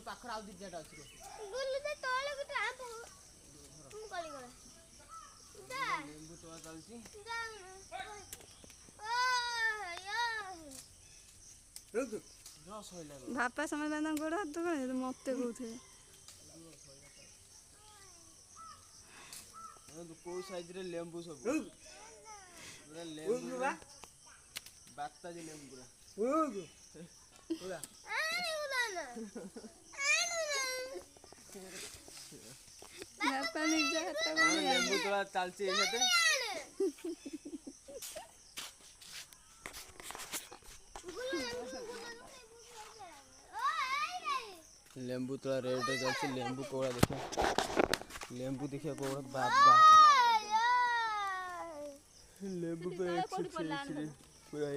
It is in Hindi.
पाखर आउ दिटा अछि गुल्लू दे तोले गुटे आप मु कली गला जा नींबू तोड़ा चलची जा ओ या रुक रस होइला बापा समय बांधा गोड़ हाथ कण मते कहूथे को साइज रे लेंबू सब पूरा लेंबू बात्ता जी लेंबू पूरा आनी उलाना बापा निज हाथ लेंबू तोड़ा चलची एते लेंबू तोड़ा रेड चलची लेंबू कोड़ा देखिए लेंबू देखिए कोड़ा बाबा लेंबू पे पूरा